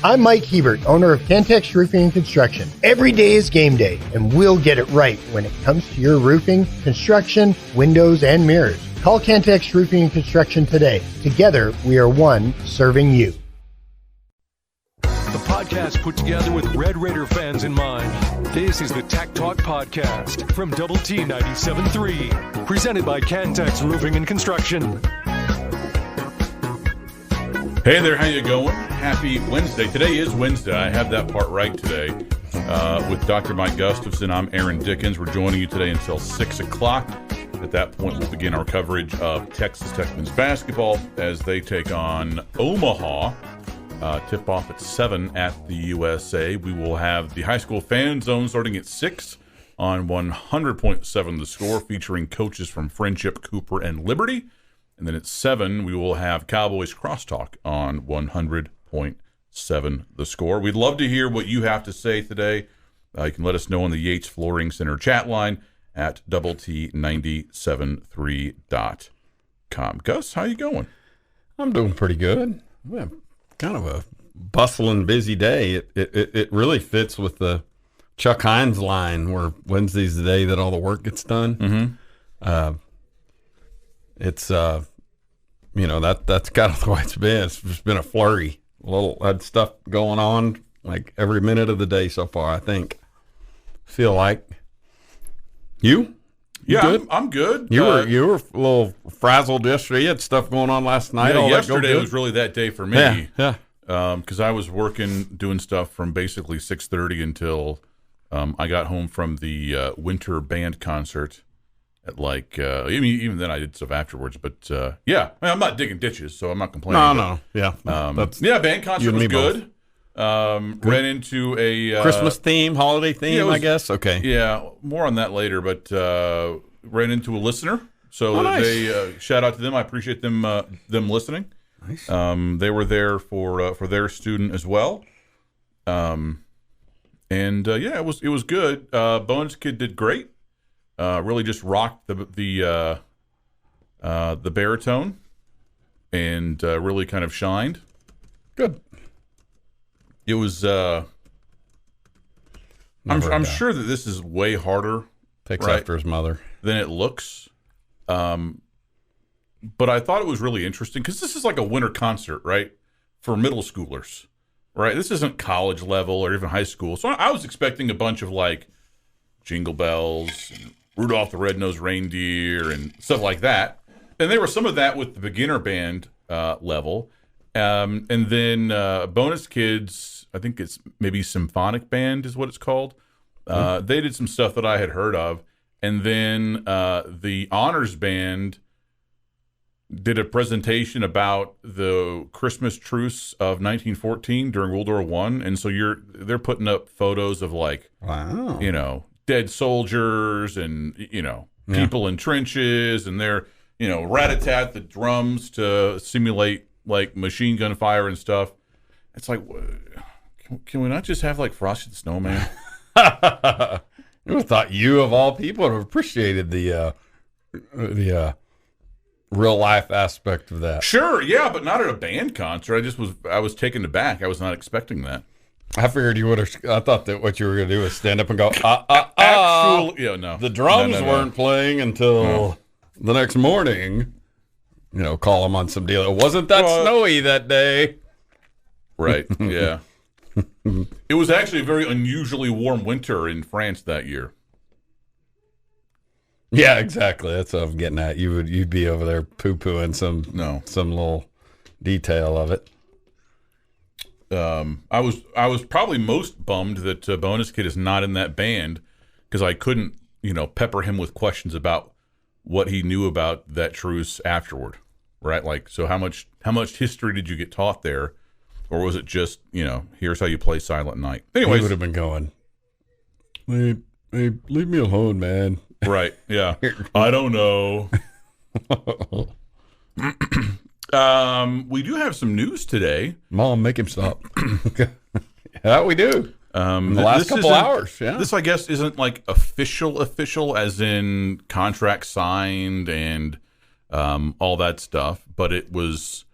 I'm Mike Hebert, owner of Cantex Roofing and Construction. Every day is game day, and we'll get it right when it comes to your roofing, construction, windows, and mirrors. Call Cantex Roofing and Construction today. Together, we are one serving you. The podcast put together with Red Raider fans in mind. This is the Tech Talk Podcast from Double T 97.3, presented by Cantex Roofing and Construction. Hey there, how you going? Happy Wednesday. Today is Wednesday. I have that part right today. With Dr. Mike Gustafson, I'm Aaron Dickens. We're joining you today until 6 o'clock. At that point, we'll begin our coverage of Texas Tech men's basketball as they take on Omaha. Tip-off at 7 at the USA. We will have the high school fan zone starting at 6 on 100.7 The Score, featuring coaches from Friendship, Cooper, and Liberty. And then at 7, we will have Cowboys Crosstalk on 100.7 The Score. We'd love to hear what you have to say today. You can let us know on the Yates Flooring Center chat line at t973.com. Gus, how you going? I'm doing pretty good. Well, kind of a bustling, busy day. It really fits with the Chuck Hines line where Wednesday's the day that all the work gets done. Mm-hmm. It's that's kind of the way it's been. It's just been a flurry. Had stuff going on like every minute of the day so far, I think. Feel like you? Yeah, good? I'm good. You were a little frazzled yesterday. You had stuff going on last night. Yeah, yesterday was really that day for me. Yeah. Because I was doing stuff from basically 6:30 until I got home from the winter band concert at even then I did stuff afterwards. But I'm not digging ditches, so I'm not complaining. No. Yeah. Band concert was good. Ran into a Christmas theme, holiday theme, I guess. Okay. Yeah, more on that later, but ran into a listener. So nice. They shout out to them. I appreciate them listening. Nice. They were there for their student as well. It was good. Bones kid did great. Really just rocked the baritone and really kind of shined. Good. It was. I'm sure that this is way harder. Takes after his mother than it looks. But I thought it was really interesting because this is like a winter concert, right? For middle schoolers, right? This isn't college level or even high school. So I was expecting a bunch of like Jingle Bells, and Rudolph the Red-Nosed Reindeer, and stuff like that. And there was some of that with the beginner band level. And then Bonus Kids, I think it's maybe Symphonic Band is what it's called. They did some stuff that I had heard of. And then the Honors Band did a presentation about the Christmas truce of 1914 during World War I. And so they're putting up photos of dead soldiers and, people in trenches, and they're, rat-a-tat the drums to simulate like machine gun fire and stuff. It's like, can we not just have like Frosty the Snowman? I would have thought you, of all people, would have appreciated the real life aspect of that. Sure, yeah, but not at a band concert. I was taken aback. I was not expecting that. I figured you would have. I thought that what you were going to do was stand up and go, no. The drums weren't playing until the next morning. Call them on some deal. It wasn't that snowy that day. Right, yeah. It was actually a very unusually warm winter in France that year. Yeah, exactly. That's what I'm getting at. You'd be over there poo-pooing some little detail of it. I was probably most bummed that Bonus Kid is not in that band because I couldn't, pepper him with questions about what he knew about that truce afterward, right? Like, so how much history did you get taught there, or was it just here's how you play Silent Night? Anyways, he would have been going, hey, leave me alone, man. Right? Yeah. I don't know. We do have some news today. Mom, make him stop. Yeah, we do. In the last couple hours. Yeah. This, I guess, isn't like official, as in contract signed and all that stuff. But it was.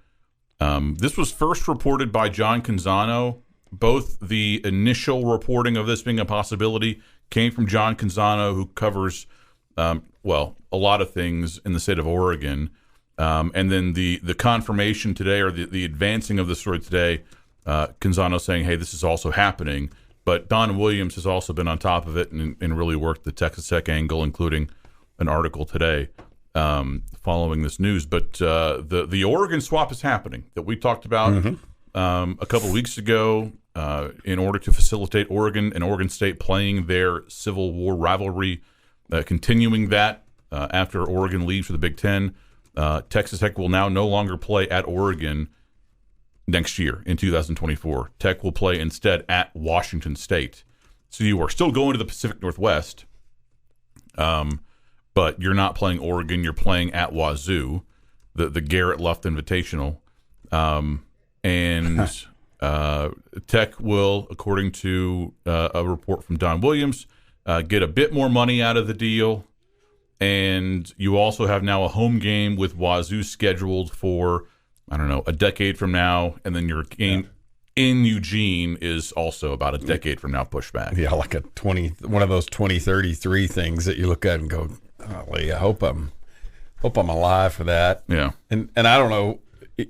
This was first reported by John Canzano Both the initial reporting of this being a possibility came from John Canzano, who covers, a lot of things in the state of Oregon. And then the confirmation today, or the advancing of the story today, Canzano saying, hey, this is also happening. But Don Williams has also been on top of it and really worked the Texas Tech angle, including an article today following this news. But the Oregon swap is happening that we talked about a couple of weeks ago in order to facilitate Oregon and Oregon State playing their Civil War rivalry, continuing that after Oregon leaves for the Big Ten. Texas Tech will now no longer play at Oregon next year in 2024. Tech will play instead at Washington State. So you are still going to the Pacific Northwest, but you're not playing Oregon. You're playing at Wazoo, the Garrett Luft Invitational. And Tech will, according to a report from Don Williams, get a bit more money out of the deal. And you also have now a home game with Wazoo scheduled for, a decade from now. And then your game in Eugene is also about a decade from now pushed back. Yeah, like one of those 2033 things that you look at and go, golly, I hope I'm alive for that. Yeah. And I don't know.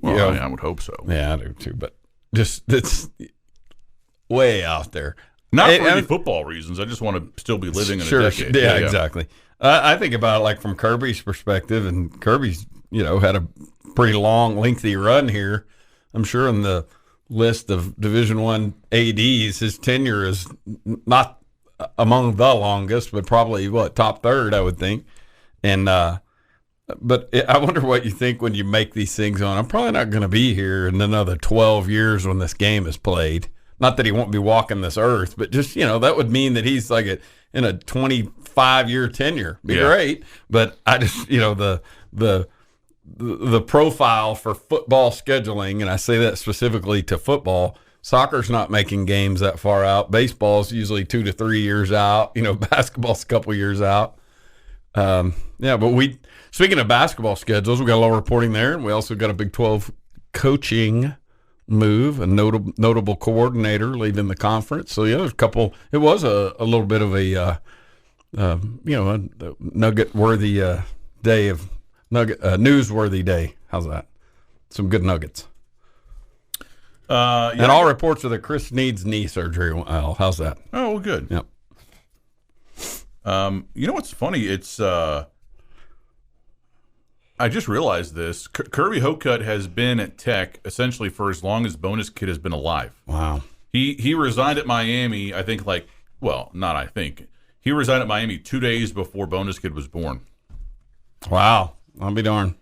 I would hope so. Yeah, I do too. But just it's way out there. Not for any football reasons. I just want to still be living in a decade. Yeah, exactly. I think about it like from Kirby's perspective, and Kirby's had a pretty long, lengthy run here. I'm sure in the list of Division I ADs, his tenure is not among the longest, but probably top third, I would think. And but I wonder what you think when you make these things on. I'm probably not going to be here in another 12 years when this game is played. Not that he won't be walking this earth, but just, that would mean that he's like in a 25-year tenure. Be great. But I just, the profile for football scheduling, and I say that specifically to football, soccer's not making games that far out. Baseball's usually 2 to 3 years out. Basketball's a couple years out. But speaking of basketball schedules, we got a little reporting there, and we also got a Big 12 coaching move, a notable coordinator leading the conference. So there's a couple. It was a little bit of a nugget-worthy day of newsworthy day. How's that? Some good nuggets. And all reports are that Chris needs knee surgery. Al, how's that? Oh, well, good. Yep. What's funny? It's I just realized this. Kirby Hocutt has been at Tech essentially for as long as Bonus Kid has been alive. Wow. He resigned at Miami, I think, He resigned at Miami 2 days before Bonus Kid was born. Wow. I'll be darned.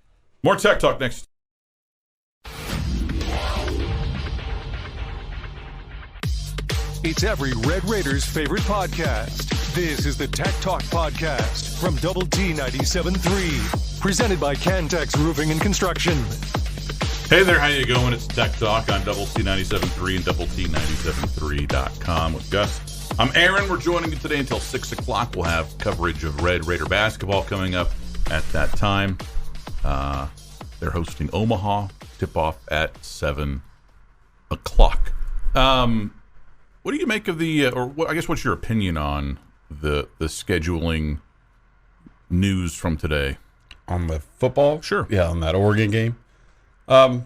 More Tech Talk next. It's every Red Raiders' favorite podcast. This is the Tech Talk Podcast from Double T 97.3, presented by Cantex Roofing and Construction. Hey there, how you going? It's Tech Talk on Double T 97.3 and Double T 97.3.com with Gus. I'm Aaron. We're joining you today until 6 o'clock. We'll have coverage of Red Raider basketball coming up at that time. They're hosting Omaha. Tip-off at 7 o'clock. What do you make of what's your opinion on the scheduling news from today? On the football? Sure. Yeah, on that Oregon game. I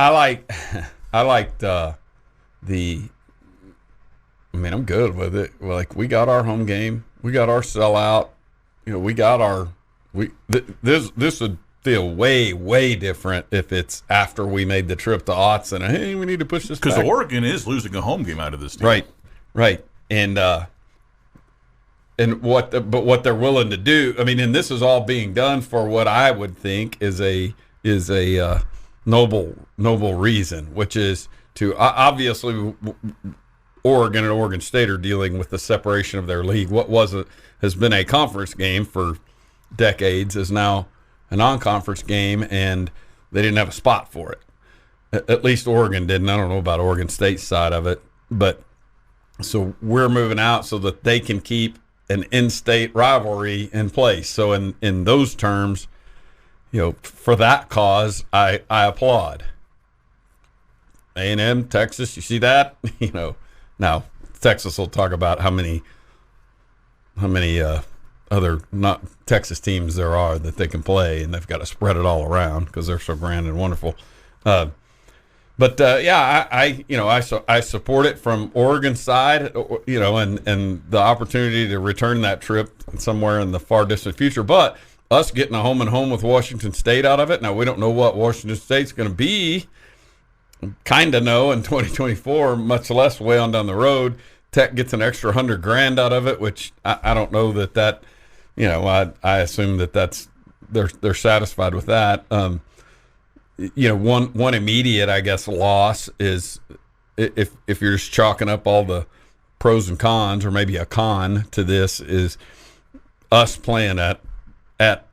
liked I'm good with it. Like, we got our home game. We got our sellout. We got this would feel way, way different if it's after we made the trip to Otts and, hey, we need to push this back. Because Oregon is losing a home game out of this deal. Right. And what they're willing to do, and this is all being done for what I would think is a noble reason, which is to obviously Oregon and Oregon State are dealing with the separation of their league. What has been a conference game for decades is now a non-conference game, and they didn't have a spot for it. At least Oregon didn't. I don't know about Oregon State's side of it, but so we're moving out so that they can keep an in-state rivalry in place. So in those terms, for that cause, I applaud. A&M, Texas, you see that? Now Texas will talk about how many other not Texas teams there are that they can play, and they've got to spread it all around because they're so grand and wonderful. I support it from Oregon's side, and the opportunity to return that trip somewhere in the far distant future. But us getting a home and home with Washington State out of it. Now, we don't know what Washington State's going to be. Kind of know in 2024, much less way on down the road. Tech gets an extra $100,000 out of it, which I don't know that I assume that's they're satisfied with that. One immediate, I guess, loss is if you're just chalking up all the pros and cons, or maybe a con to this, is us playing at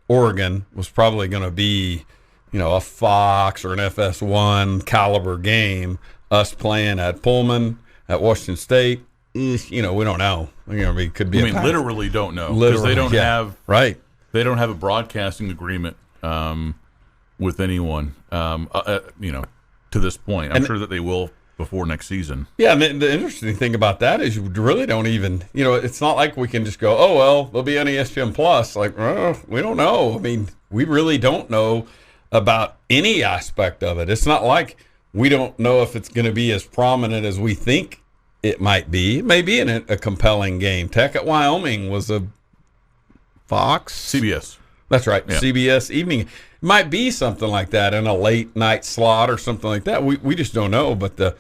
Oregon was probably going to be, a Fox or an FS1 caliber game. Us playing at Pullman, at Washington State, we don't know. It could be. Literally don't know, because they don't have They don't have a broadcasting agreement with anyone. To this point, I'm sure that they will before next season. Yeah, and the interesting thing about that is you really don't even, it's not like we can just go, oh, well, they'll be on ESPN Plus. Like, we don't know. I mean, we really don't know about any aspect of it. It's not like we don't know if it's going to be as prominent as we think it might be. It may be a compelling game. Tech at Wyoming was a Fox? CBS. That's right. Yeah. CBS evening. It might be something like that in a late night slot or something like that. We just don't know. But the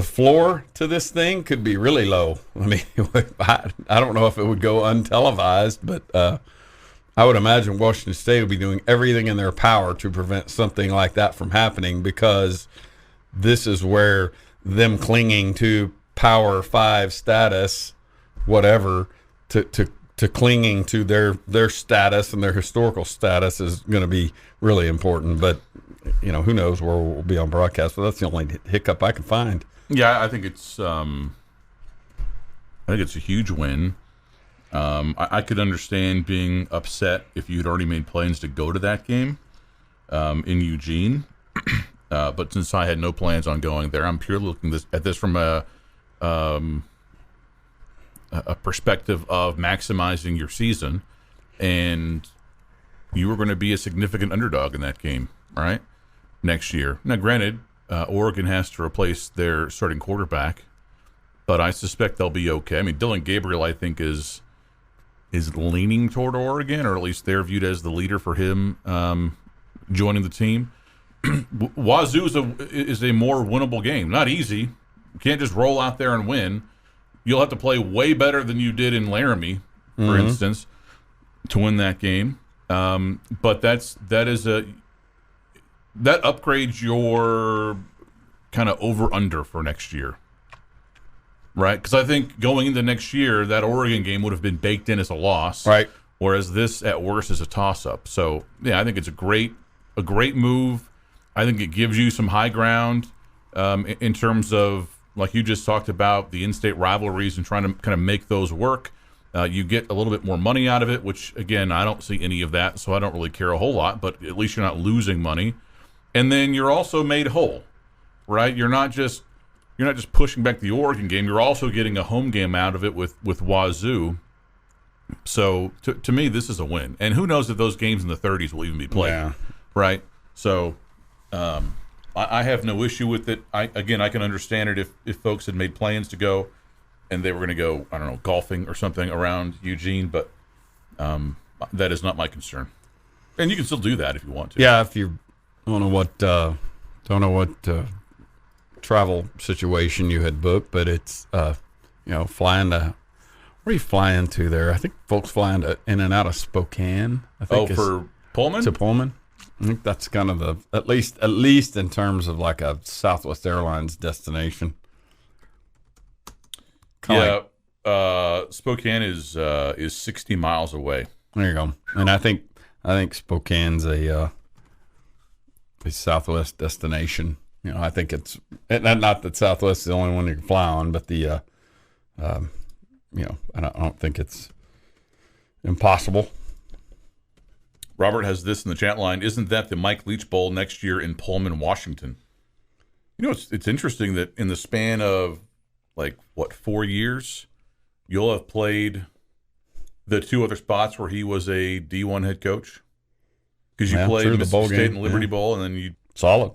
floor to this thing could be really low. I mean, I don't know if it would go untelevised, but I would imagine Washington State will be doing everything in their power to prevent something like that from happening, because this is where them clinging to Power 5 status, whatever, to clinging to their status and their historical status is going to be really important. But who knows where we'll be on broadcast? But that's the only hiccup I can find. Yeah, I think it's a huge win. I could understand being upset if you'd already made plans to go to that game in Eugene, but since I had no plans on going there, I'm purely looking at this from a perspective of maximizing your season, and you were going to be a significant underdog in that game, right? Next year. Now, granted, Oregon has to replace their starting quarterback, but I suspect they'll be okay. I mean, Dylan Gabriel, I think, is leaning toward Oregon, or at least they're viewed as the leader for him joining the team. Wazoo is a more winnable game. Not easy. You can't just roll out there and win. You'll have to play way better than you did in Laramie, for instance, to win that game. But that upgrades your kind of over-under for next year, right? Because I think going into next year, that Oregon game would have been baked in as a loss, right? Whereas this, at worst, is a toss-up. So, yeah, I think it's a great move. I think it gives you some high ground in terms of, like you just talked about, the in-state rivalries and trying to kind of make those work. You get a little bit more money out of it, which, again, I don't see any of that, so I don't really care a whole lot, but at least you're not losing money. And then you're also made whole, right? You're not just pushing back the Oregon game. You're also getting a home game out of it with Wazoo. So, to me, this is a win. And who knows if those games in the 30s will even be played, right? So, I have no issue with it. I can understand it if folks had made plans to go and they were going to go, I don't know, golfing or something around Eugene, but that is not my concern. And you can still do that if you want to. Yeah, if you don't know what travel situation you had booked, but it's flying to, where are you flying to there? I think folks flying in and out of Spokane. I think for Pullman? To Pullman. I think that's kind of at least in terms of like a Southwest Airlines destination. Spokane is 60 miles away. There you go. And I think Spokane's a Southwest destination. I think it's not that Southwest is the only one you can fly on, but I don't think it's impossible. Robert has this in the chat line. Isn't that the Mike Leach Bowl next year in Pullman, Washington? You know, it's interesting that in the span of 4 years, you'll have played the 2 other spots where he was a D1 head coach. Because you played Mississippi State and Liberty Bowl, and then you solid.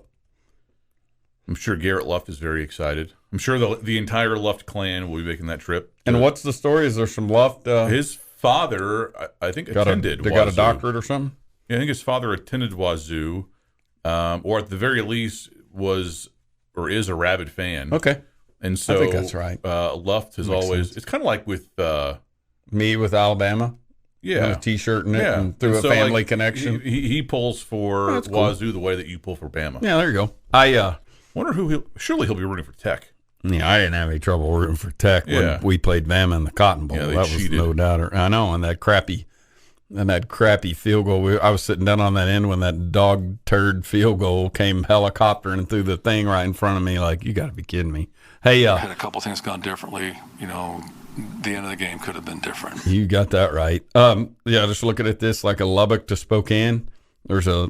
I'm sure Garrett Luft is very excited. I'm sure the entire Luft clan will be making that trip. And what's the story? Is there some Luft? His father, I think, attended. They got a doctorate or something? Yeah, I think his father attended Wazoo, or at the very least was or is a rabid fan. Okay. And so I think that's right. Luft has always, it's kind of like with me with Alabama. Yeah. A T-shirt in it and through a family connection. He pulls for Wazoo the way that you pull for Bama. Yeah, there you go. I wonder surely he'll be rooting for Tech. Yeah, I didn't have any trouble rooting for Tech when we played Bama in the Cotton Bowl. Yeah, that was cheated. no doubt. I know, and that crappy field goal. I was sitting down on that end when that dog turd field goal came helicoptering through the thing right in front of me. Like, you got to be kidding me. Hey, had a couple things gone differently, the end of the game could have been different. You got that right. Just looking at this, like a Lubbock to Spokane. There's a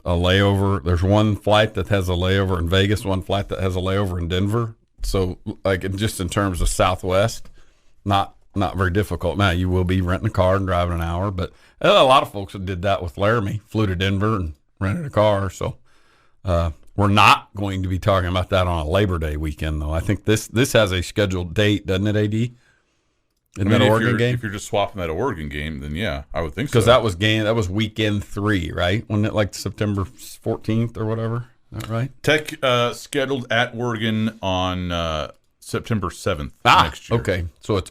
layover. There's one flight that has a layover in Vegas, one flight that has a layover in Denver. So, just in terms of Southwest, not very difficult. Now, you will be renting a car and driving an hour, but a lot of folks did that with Laramie, flew to Denver and rented a car. So, we're not going to be talking about that on a Labor Day weekend, though. I think this has a scheduled date, doesn't it, AD? That Oregon game? If you're just swapping that Oregon game, then yeah, I would think so. Because that was weekend 3, right? Wasn't it September 14th or whatever? Is that right? Tech scheduled at Oregon on September 7th next year. Okay. So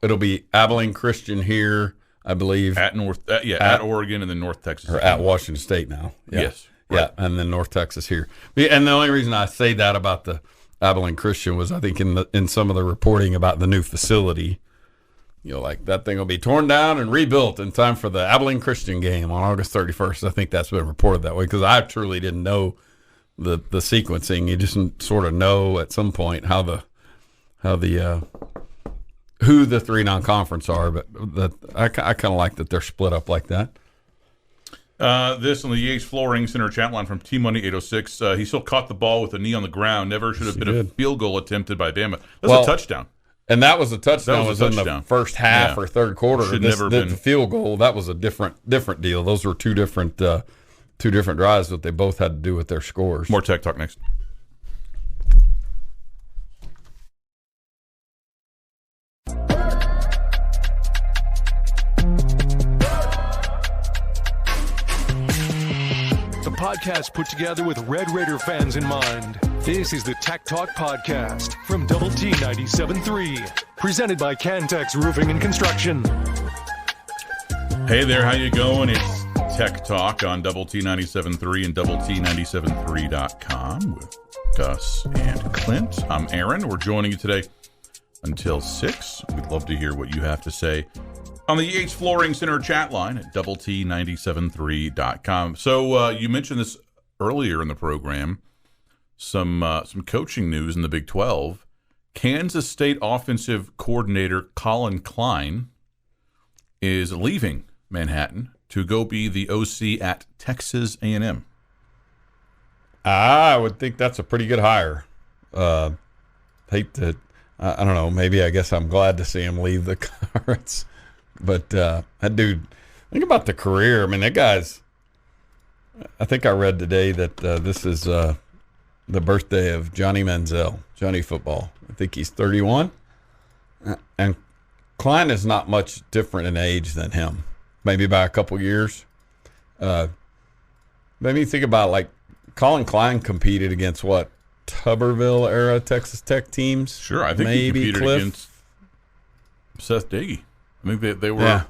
it'll be Abilene Christian here, I believe. At at Oregon and then North Texas. Or at Washington State now. Yeah. Yes. Right. Yeah, and then North Texas here. And the only reason I say that about the Abilene Christian was I think in some of the reporting about the new facility, that thing will be torn down and rebuilt in time for the Abilene Christian game on August 31st. I think that's been reported that way because I truly didn't know the sequencing. You just sort of know at some point who the 3 non-conference are, but I kind of like that they're split up like that. This on the Yates Flooring Center chat line from T-Money 806. He still caught the ball with a knee on the ground. Never should have been a field goal attempted by Bama. That's a touchdown. And that was a touchdown. That was in the first half or third quarter. The field goal, that was a different deal. Those were two different drives, but they both had to do with their scores. More Tech Talk next. Podcast put together with Red Raider fans in mind. This is the Tech Talk Podcast from Double T 97.3, presented by Cantex Roofing and Construction. Hey there, how you going? It's Tech Talk on Double T 97.3 and Double T 97.3.com with Gus and Clint. I'm Aaron. We're joining you today until 6. We'd love to hear what you have to say on the Yates Flooring Center chat line at Double T 97.3.com. So you mentioned this earlier in the program. Some coaching news in the Big 12. Kansas State offensive coordinator Collin Klein is leaving Manhattan to go be the OC at Texas A&M. I would think that's a pretty good hire. I don't know. Maybe I guess I'm glad to see him leave the conference. But that dude, think about the career. I mean, that guy's. I think I read today that this is the birthday of Johnny Manziel, Johnny Football. I think he's 31. And Klein is not much different in age than him, maybe by a couple years. Maybe think about Collin Klein competed against what? Tuberville era Texas Tech teams? Sure, I think he competed against Seth Dagey. I think they were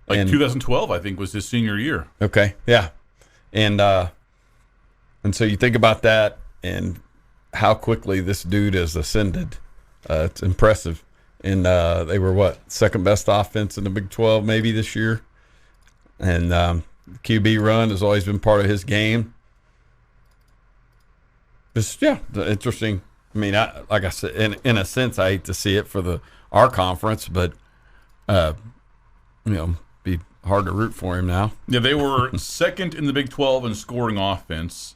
2012. I think was his senior year. Okay, yeah, and so you think about that and how quickly this dude has ascended. It's impressive. And they were second best offense in the Big 12 maybe this year, and QB run has always been part of his game. It's interesting. I mean, like I said, in a sense, I hate to see it for our conference, but. Be hard to root for him now. Yeah, they were second in the Big 12 in scoring offense.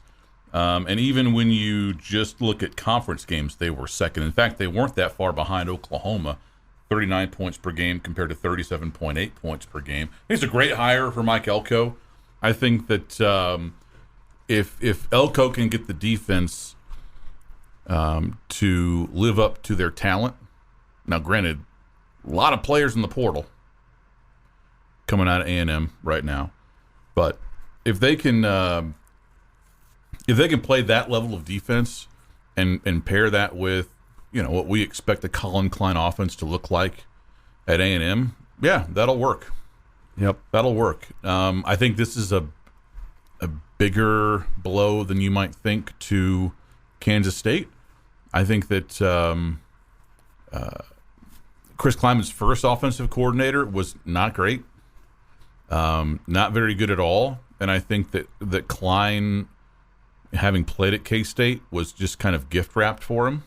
And even when you just look at conference games, they were second. In fact, they weren't that far behind Oklahoma, 39 points per game compared to 37.8 points per game. I think it's a great hire for Mike Elko. I think that if Elko can get the defense to live up to their talent, now granted, a lot of players in the portal coming out of A&M right now, but if they can play that level of defense and pair that with what we expect the Collin Klein offense to look like at A&M, yeah, that'll work. Yep, that'll work. I think this is a bigger blow than you might think to Kansas State. I think that Chris Kleiman's first offensive coordinator was not great, not very good at all, and I think that Klein, having played at K-State, was just kind of gift wrapped for him,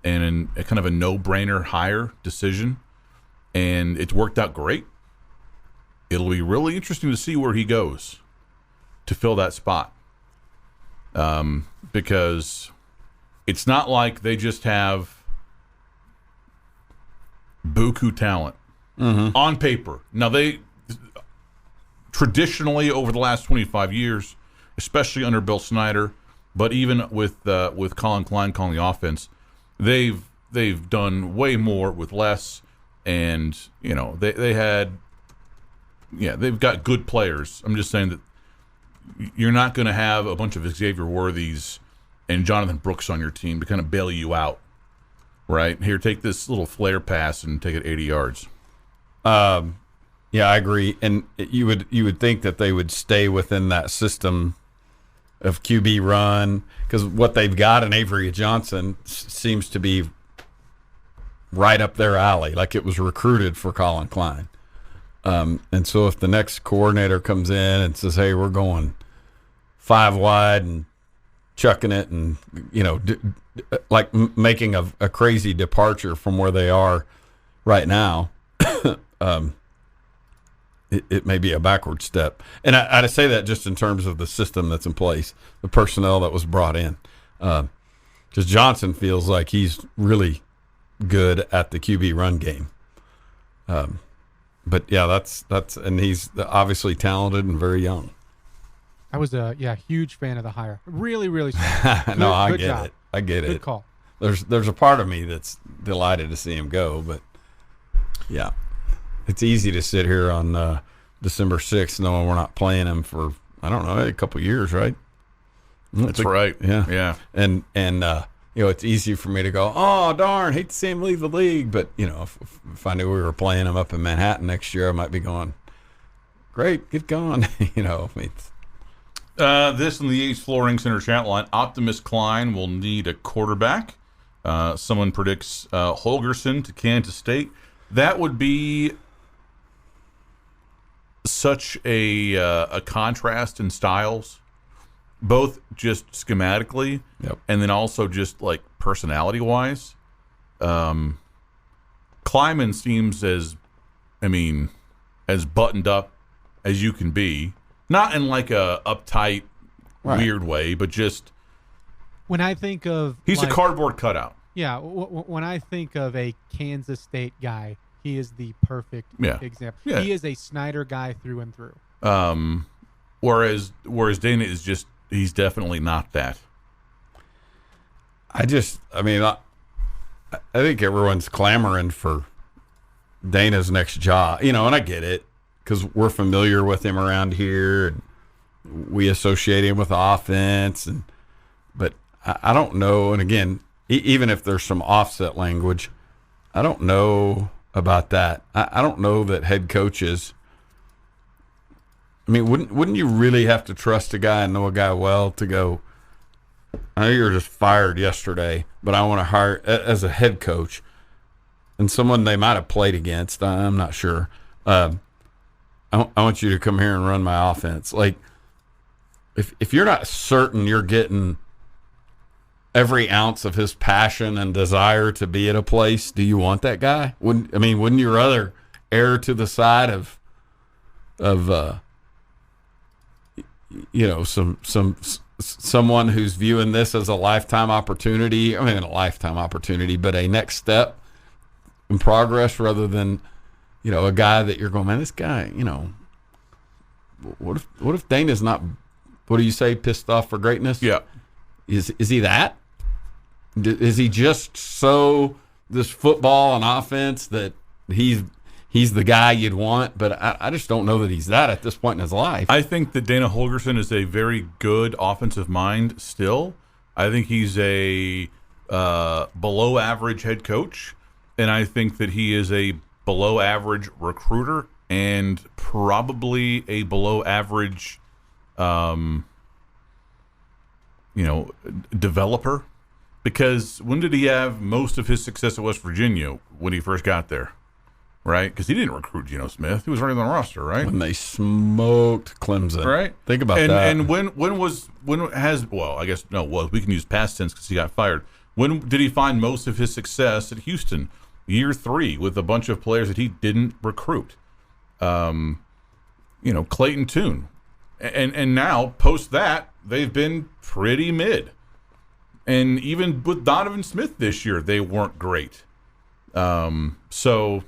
and a kind of a no-brainer hire decision, and it's worked out great. It'll be really interesting to see where he goes to fill that spot, because it's not like they just have buku talent on paper. Now, they traditionally over the last 25 years, especially under Bill Snyder, but even with Collin Klein calling the offense, they've done way more with less, and they've got good players. I'm just saying that you're not going to have a bunch of Xavier Worthies and Jonathan Brooks on your team to kind of bail you out. Right? Here, take this little flare pass and take it 80 yards. Yeah, I agree. And you would think that they would stay within that system of QB run, because what they've got in Avery Johnson seems to be right up their alley, like it was recruited for Collin Klein. And so if the next coordinator comes in and says, hey, we're going 5 wide and chucking it and, like making a crazy departure from where they are right now, it may be a backward step. And I say that just in terms of the system that's in place, the personnel that was brought in. Because Johnson feels like he's really good at the QB run game. But yeah, that's and he's obviously talented and very young. I was a huge fan of the hire. Really, really smart. No, I good get job. it. I get it. Good call. There's a part of me that's delighted to see him go, but yeah, it's easy to sit here on December 6th knowing we're not playing him for, I don't know, a couple of years, right? That's right. Yeah. And it's easy for me to go, oh darn, hate to see him leave the league, but if I knew we were playing him up in Manhattan next year, I might be going, great, get going. This in the Ace Flooring Center chat line, Optimus Klein will need a quarterback. Someone predicts Holgerson to Kansas State. That would be such a contrast in styles, both just schematically, and then also just like personality-wise. Kleiman seems as buttoned up as you can be. Not in like a uptight, weird way, but just when I think of he's a cardboard cutout. Yeah, when I think of a Kansas State guy, he is the perfect example. Yeah. He is a Snyder guy through and through. Whereas Dana is just he's definitely not that. I think everyone's clamoring for Dana's next job, and I get it, because we're familiar with him around here, and we associate him with offense. But I don't know. And again, even if there's some offset language, I don't know about that. I don't know that head coaches. Wouldn't you really have to trust a guy and know a guy well to go, I know you were just fired yesterday, but I want to hire as a head coach, and someone they might have played against, I'm not sure. I want you to come here and run my offense. Like, if you're not certain you're getting every ounce of his passion and desire to be at a place, do you want that guy? Wouldn't you rather err to the side of some someone who's viewing this as a lifetime opportunity. I mean, a lifetime opportunity, but a next step in progress rather than, a guy that you're going, man, this guy, what if Dana's not, what do you say, pissed off for greatness? Yeah. Is he that? Is he just so this football and offense that he's the guy you'd want? But I just don't know that he's that at this point in his life. I think that Dana Holgorsen is a very good offensive mind still. I think he's a below average head coach, and I think that he is a below average recruiter and probably a below average developer, because when did he have most of his success at West Virginia? When he first got there, right? Because he didn't recruit Geno Smith. He was running on the roster, right? When they smoked Clemson. Right. Think about that. And we can use past tense because he got fired. When did he find most of his success at Houston? Year 3 with a bunch of players that he didn't recruit. Clayton Tune. And now, post that, they've been pretty mid. And even with Donovan Smith this year, they weren't great. So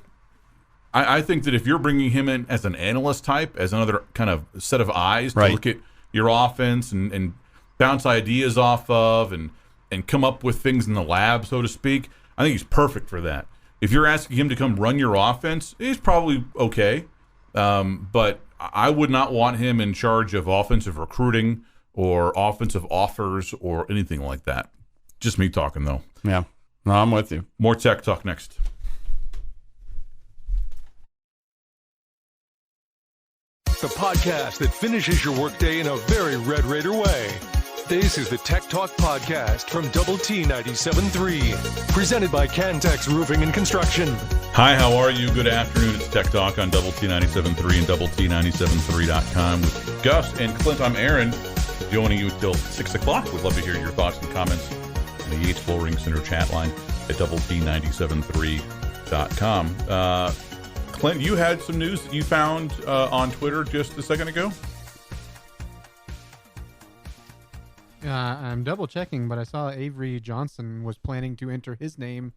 I think that if you're bringing him in as an analyst type, as another kind of set of eyes to look at your offense and bounce ideas off of and come up with things in the lab, so to speak, I think he's perfect for that. If you're asking him to come run your offense, he's probably okay. But I would not want him in charge of offensive recruiting or offensive offers or anything like that. Just me talking, though. Yeah. No, I'm with you. More tech talk next. The podcast that finishes your workday in a very Red Raider way. This is the Tech Talk Podcast from Double T 97.3, presented by Cantex Roofing and Construction. Hi, how are you? Good afternoon. It's Tech Talk on Double T 97.3 and Double T 97.3.com with Gus and Clint. I'm Aaron, joining you until 6 o'clock. We'd love to hear your thoughts and comments in the Yates Flooring Center chat line at Double T 97.3.com. Clint, you had some news that you found on Twitter just a second ago? I'm double checking, but I saw Avery Johnson was planning to enter his name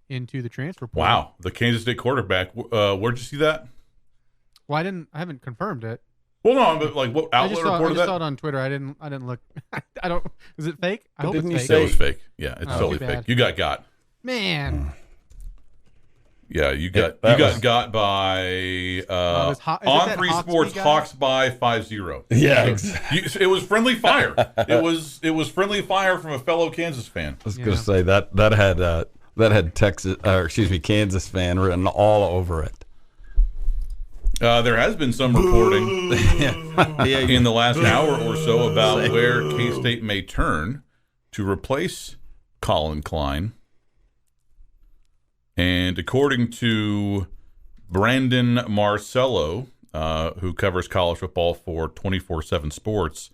into the transfer portal. Wow, the Kansas State quarterback. Where'd you see that? Well, I haven't confirmed it. Well, no, but like what outlet reported that? I just saw it on Twitter. I didn't look. I don't. Is it fake? I hope it's fake. It was fake. Yeah, it's totally fake. You got. Man. Yeah, you got got by on 3 Sports Hawks by 5-0. Yeah, exactly. It was friendly fire. It was friendly fire from a fellow Kansas fan. I was going to say that had Kansas fan written all over it. There has been some reporting in the last hour or so about where K-State may turn to replace Collin Klein. And according to Brandon Marcello, who covers college football for 24/7 Sports,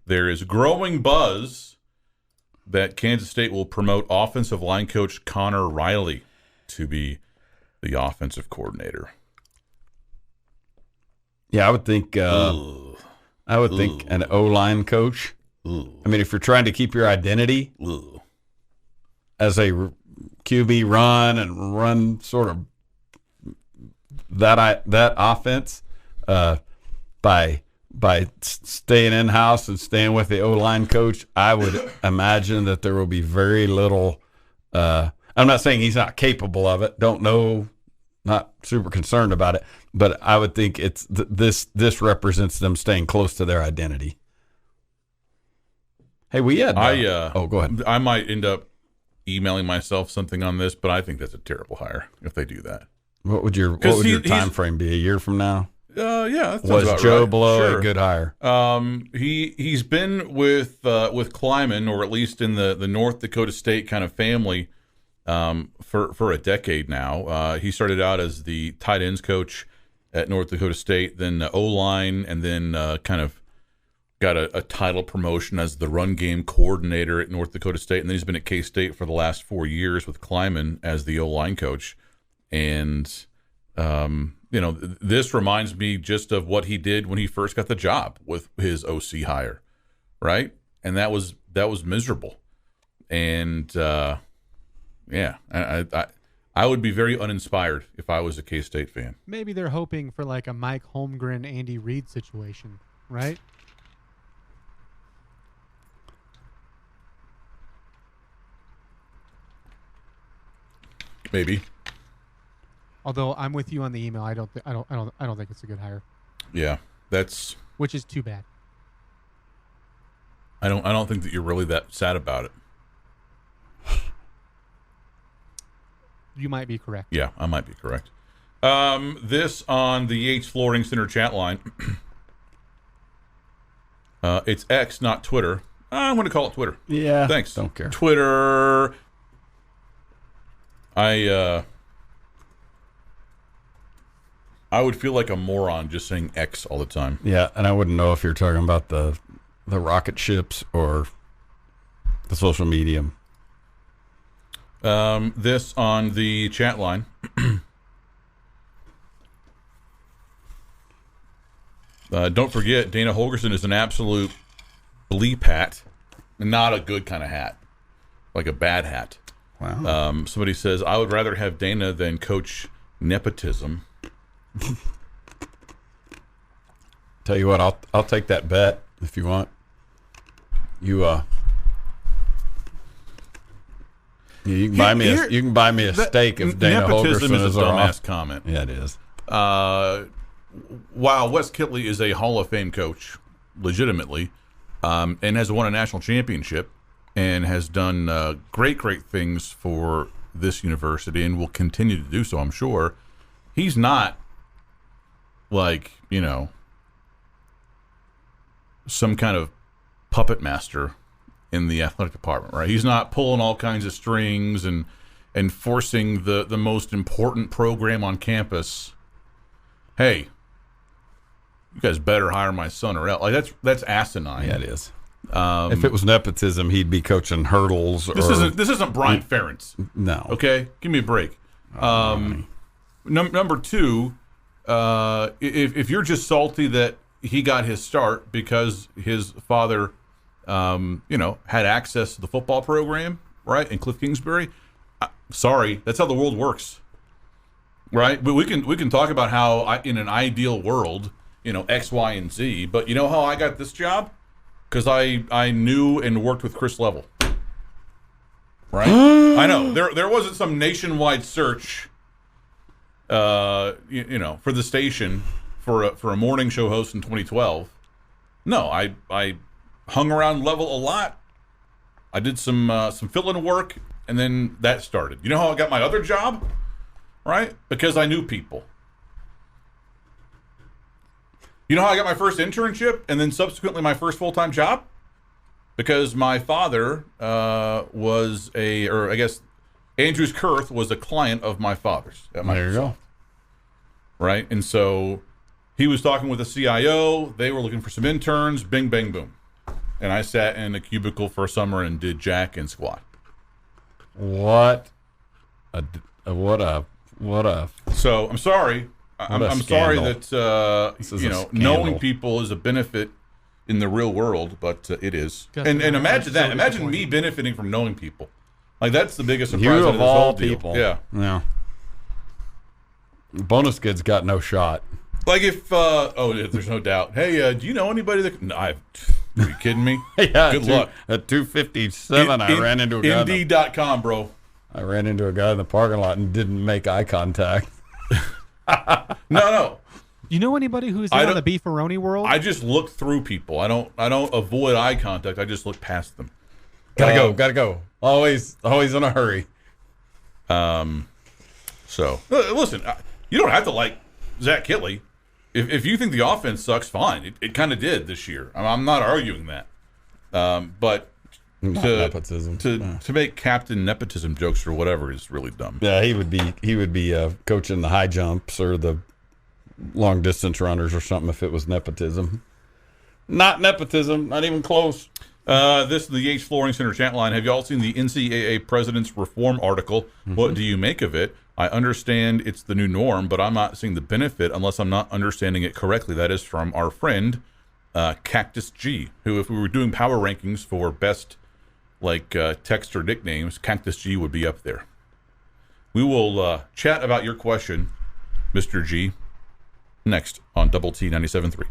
there is growing buzz that Kansas State will promote offensive line coach Connor Riley to be the offensive coordinator. Yeah, I would think an O-line coach. I mean, if you're trying to keep your identity as a QB run sort of that offense by staying in house and staying with the O-line coach, I would imagine that there will be very little. I'm not saying he's not capable of it. Don't know. Not super concerned about it, but I would think it's this represents them staying close to their identity. Hey, we had. Go ahead. I might end up emailing myself something on this, but I think that's a terrible hire if they do that. What would your time frame be? A year from now? Yeah, that sounds was about Joe right. Blow Sure. a good hire? He's been with Kleiman, or at least in the North Dakota State kind of family, for a decade now. He started out as the tight ends coach at North Dakota State, then O-line, and then kind of got a title promotion as the run game coordinator at North Dakota State, and then he's been at K-State for the last 4 years with Kleiman as the O-line coach. And this reminds me just of what he did when he first got the job with his OC hire, right? and that was miserable. And I would be very uninspired if I was a K-State fan. Maybe they're hoping for like a Mike Holmgren, Andy Reid situation, right? Maybe. Although I'm with you on the email, I don't think it's a good hire. Yeah, that's which is too bad. I don't think that you're really that sad about it. You might be correct. Yeah, I might be correct. This on the Yates Flooring Center chat line. It's X, not Twitter. I'm going to call it Twitter. Yeah. Thanks. Don't care. Twitter. I would feel like a moron just saying X all the time. Yeah, and I wouldn't know if you're talking about the rocket ships or the social media. This on the chat line. Don't forget, Dana Holgerson is an absolute bleep hat, not a good kind of hat, like a bad hat. Wow. Somebody says, I would rather have Dana than coach nepotism. Tell you what, I'll take that bet if you want. You can buy me a steak if Dana Holgerson is a dumbass off. comment. Yeah, it is. Wow, Wes Kitley is a Hall of Fame coach, legitimately, and has won a national championship and has done great things for this university and will continue to do so, I'm sure. He's not like, some kind of puppet master in the athletic department, right? He's not pulling all kinds of strings and forcing the most important program on campus. Hey, you guys better hire my son or else. Like that's asinine. Yeah, it is. If it was nepotism, he'd be coaching hurdles. This isn't Brian Ferentz. No. Okay, give me a break. Number two, if you're just salty that he got his start because his father, had access to the football program, right, in Cliff Kingsbury, sorry, that's how the world works, right? But we can talk about how in an ideal world, X, Y, and Z. But you know how I got this job? Because I knew and worked with Chris Level, right? I know there wasn't some nationwide search, for the station for a morning show host in 2012. No, I hung around Level a lot. I did some fill-in work, and then that started. You know how I got my other job? Right? Because I knew people. You know how I got my first internship and then subsequently my first full-time job? Because my father Andrews Kurth was a client of my father's. There you go. Right? And so he was talking with a CIO. They were looking for some interns. Bing, bang, boom. And I sat in a cubicle for a summer and did jack and squat. What a So I'm sorry. I'm sorry that knowing people is a benefit in the real world, but it is. And imagine that. Imagine me benefiting from knowing people. Like that's the biggest surprise you of of this all whole deal. people. Yeah. Bonus kid's got no shot. Like if there's no doubt. Hey, do you know anybody that? No, are you kidding me? Yeah. Good luck. At 2:57, I ran into a guy. Indeed.com, bro. I ran into a guy in the parking lot and didn't make eye contact. No. You know anybody who's in the beefaroni world? I just look through people. I don't avoid eye contact. I just look past them. Gotta go. Always in a hurry. So listen, you don't have to like Zach Kitley. If you think the offense sucks, fine. It kind of did this year. I'm not arguing that. But to make captain nepotism jokes or whatever is really dumb. Yeah, he would be coaching the high jumps or the long distance runners or something if it was nepotism. Not nepotism, not even close. This is the Yates Flooring Center chat line. Have you all seen the NCAA President's Reform article? Mm-hmm. What do you make of it? I understand it's the new norm, but I'm not seeing the benefit unless I'm not understanding it correctly. That is from our friend Cactus G, who, if we were doing power rankings for best text or nicknames, Cactus G would be up there. We will chat about your question, Mr. G, next on Double T 97.3.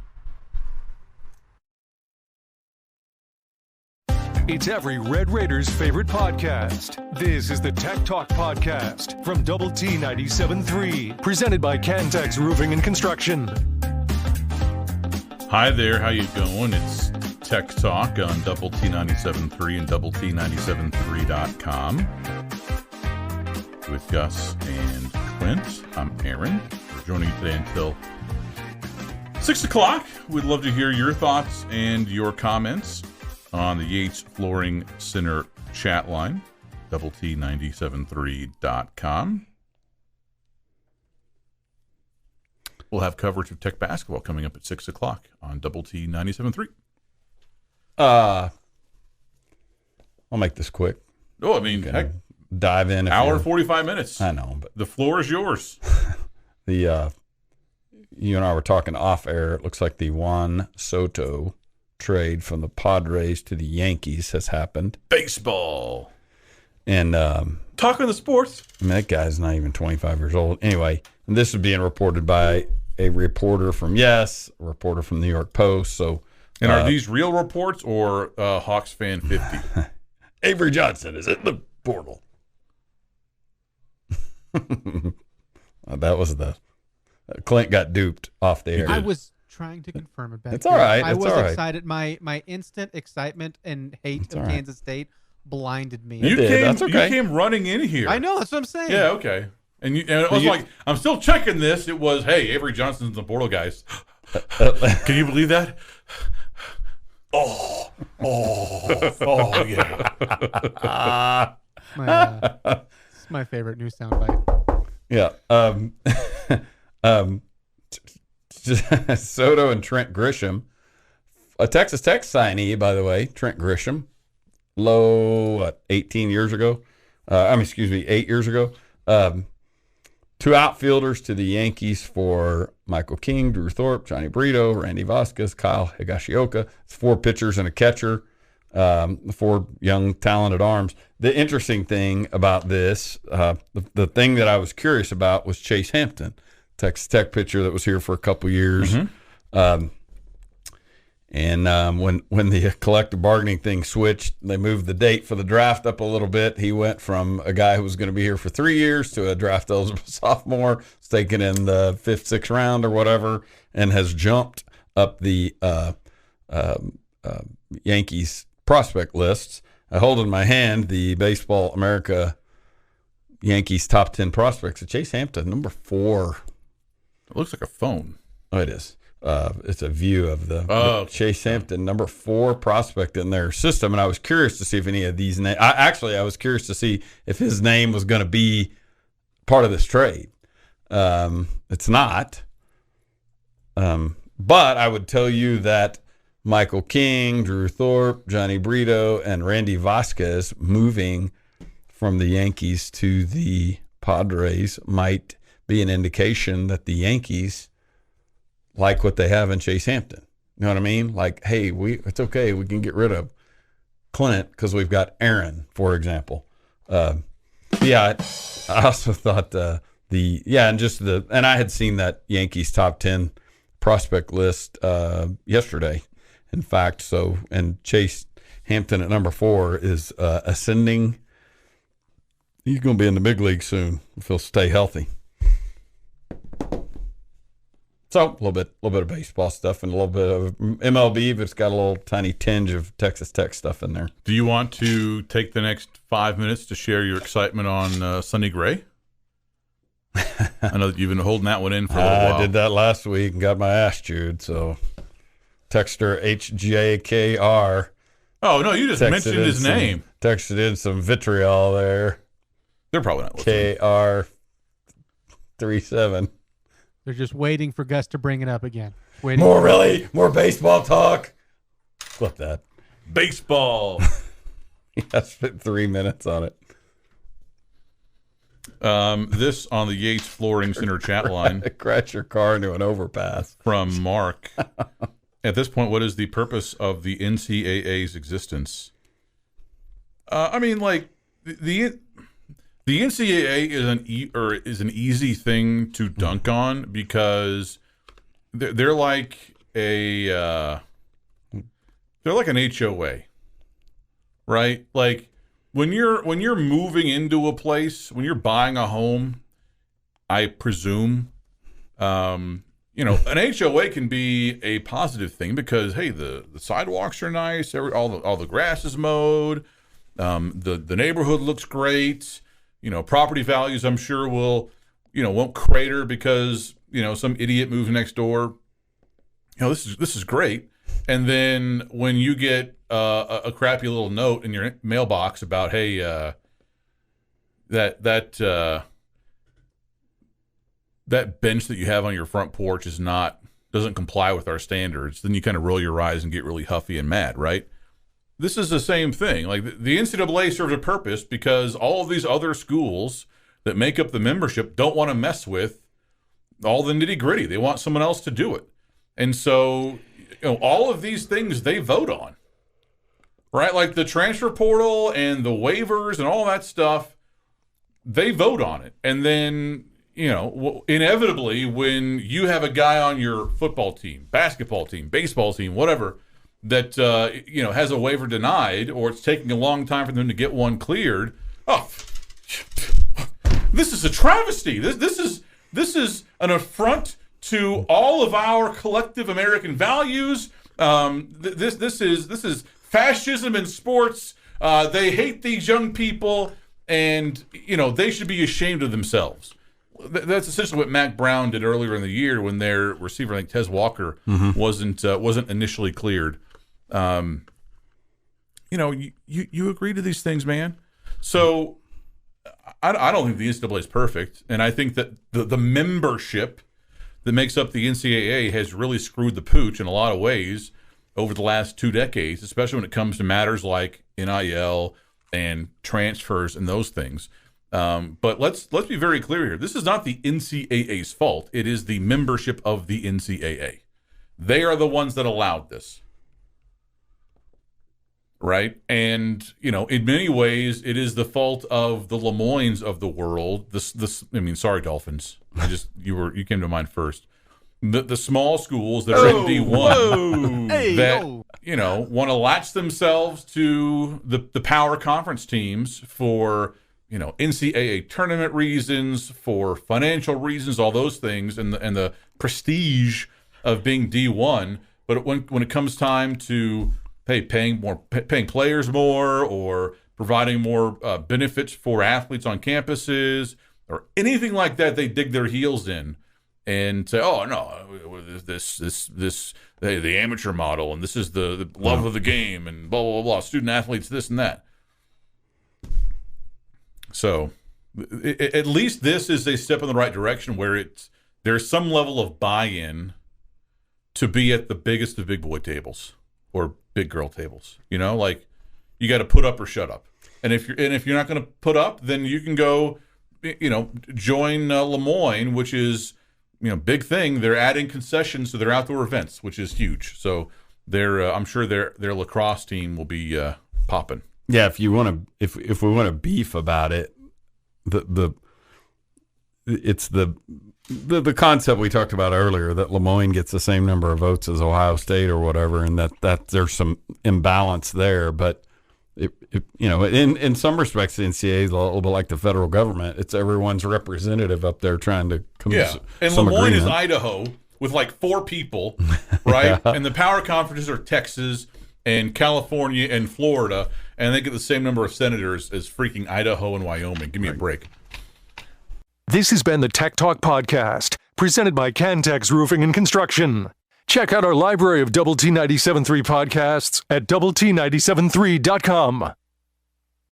It's every Red Raiders' favorite podcast. This is the Tech Talk Podcast from Double T 97.3, presented by Cantex Roofing and Construction. Hi there, how you going? It's Tech Talk on Double T 97.3 and Double T 97.3.com with Gus and Clint. I'm Aaron. We're joining you today until 6 o'clock. We'd love to hear your thoughts and your comments on the Yates Flooring Center chat line, Double T 97.3.com. We'll have coverage of Tech basketball coming up at 6 o'clock on Double T 97.3. I'll make this quick. Oh, I mean, heck, dive in. Hour and 45 minutes. I know, but the floor is yours. You and I were talking off air. It looks like the Juan Soto trade from the Padres to the Yankees has happened. Baseball. And talking the sports. I mean, that guy's not even 25 years old. Anyway, and this is being reported by a reporter from a reporter from the New York Post. So, and are these real reports or Hawks Fan 50? Avery Johnson is in the portal. That was the Clint got duped off the air. I was trying to confirm it back. It's all right. I was all right. excited. My instant excitement and hate of Kansas State blinded me. You came running in here. I know, that's what I'm saying. Yeah, okay. And it was like, I'm still checking this. It was, hey, Avery Johnson's in the portal, guys. Can you believe that? Oh, yeah. It's my favorite new soundbite. Yeah. Soto and Trent Grisham, a Texas Tech signee, by the way. Trent Grisham, 8 years ago. 8 years ago. Two outfielders to the Yankees for Michael King, Drew Thorpe, Johnny Brito, Randy Vasquez, Kyle Higashioka. It's 4 pitchers and a catcher, 4 young, talented arms. The interesting thing about this, the thing that I was curious about was Chase Hampton, Texas Tech pitcher that was here for a couple years. Mm-hmm. When the collective bargaining thing switched, they moved the date for the draft up a little bit. He went from a guy who was going to be here for 3 years to a draft eligible sophomore. Was taken in the 5th, 6th round or whatever, and has jumped up the Yankees prospect lists. I hold in my hand the Baseball America Yankees top 10 prospects. Chase Hampton, number 4. It looks like a phone. Oh, it is. It's a view of the Chase Hampton, number 4 prospect in their system. And I was curious to see if any of these names, I was curious to see if his name was going to be part of this trade. It's not. But I would tell you that Michael King, Drew Thorpe, Johnny Brito, and Randy Vasquez moving from the Yankees to the Padres might be an indication that the Yankees like what they have in Chase Hampton. You know what I mean? Like, hey, it's okay. We can get rid of Clint because we've got Aaron, for example. I also thought and I had seen that Yankees top 10 prospect list yesterday. In fact, and Chase Hampton at number 4 is ascending. He's going to be in the big league soon if he'll stay healthy. So a little bit of baseball stuff and a little bit of MLB, but it's got a little tiny tinge of Texas Tech stuff in there. Do you want to take the next 5 minutes to share your excitement on Sonny Gray? I know that you've been holding that one in for a little while. I did that last week and got my ass chewed. So texter HJKR. Oh, no, you just mentioned his name. Texted in some vitriol there. They're probably not listening. KR37. They're just waiting for Gus to bring it up again. More baseball talk. Flip that. Baseball. I spent 3 minutes on it. This on the Yates Flooring Center chat line. Crash your car into an overpass. From Mark. at this point, what is the purpose of the NCAA's existence? I mean, like the NCAA is an easy thing to dunk on because they're like an HOA, right? Like when you're moving into a place, when you're buying a home, I presume, an HOA can be a positive thing because hey, the sidewalks are nice, all the grass is mowed, the neighborhood looks great. Property values, I'm sure won't crater because, some idiot moves next door. This is great. And then when you get a crappy little note in your mailbox about, hey, that bench that you have on your front porch doesn't comply with our standards, then you kind of roll your eyes and get really huffy and mad, right? This is the same thing. Like the NCAA serves a purpose because all of these other schools that make up the membership don't want to mess with all the nitty gritty. They want someone else to do it. And so, all of these things they vote on, right? Like the transfer portal and the waivers and all that stuff, they vote on it. And then, inevitably when you have a guy on your football team, basketball team, baseball team, whatever, that has a waiver denied, or it's taking a long time for them to get one cleared. Oh, this is a travesty. This is an affront to all of our collective American values. This is fascism in sports. They hate these young people, and they should be ashamed of themselves. That's essentially what Mac Brown did earlier in the year when their receiver, I think Tez Walker, wasn't initially cleared. You agree to these things, man. So I don't think the NCAA is perfect, and I think that the membership that makes up the NCAA has really screwed the pooch in a lot of ways over the last 2 decades, especially when it comes to matters like NIL and transfers and those things. But let's be very clear here. This is not the NCAA's fault. It is the membership of the NCAA. They are the ones that allowed this. Right? And, in many ways, it is the fault of the Lemoynes of the world. Sorry, Dolphins. You came to mind first. The small schools that are in D1 want to latch themselves to the power conference teams for, NCAA tournament reasons, for financial reasons, all those things, and the prestige of being D1. But when it comes time to paying players more, or providing more benefits for athletes on campuses, or anything like that, they dig their heels in and say, "Oh no, the amateur model, and this is the love of the game, and blah blah blah, student athletes, this and that." So, at least this is a step in the right direction, where there's some level of buy-in to be at the biggest of big boy tables or big girl tables. Like you got to put up or shut up. And if you're not going to put up, then you can go, join Lemoyne, which is, big thing. They're adding concessions to their outdoor events, which is huge. So I'm sure their lacrosse team will be popping. Yeah, if we want to beef about it, it's the concept we talked about earlier, that Lemoyne gets the same number of votes as Ohio State or whatever, and that there's some imbalance there. But in some respects, the NCAA is a little bit like the federal government. It's everyone's representative up there trying to come to some Lemoyne agreement. is Idaho with like 4 people, right? Yeah. And the power conferences are Texas and California and Florida, and they get the same number of senators as freaking Idaho and Wyoming. Give me a break. This has been the Tech Talk Podcast, presented by Cantex Roofing and Construction. Check out our library of Double T 97.3 podcasts at doublet97.3.com.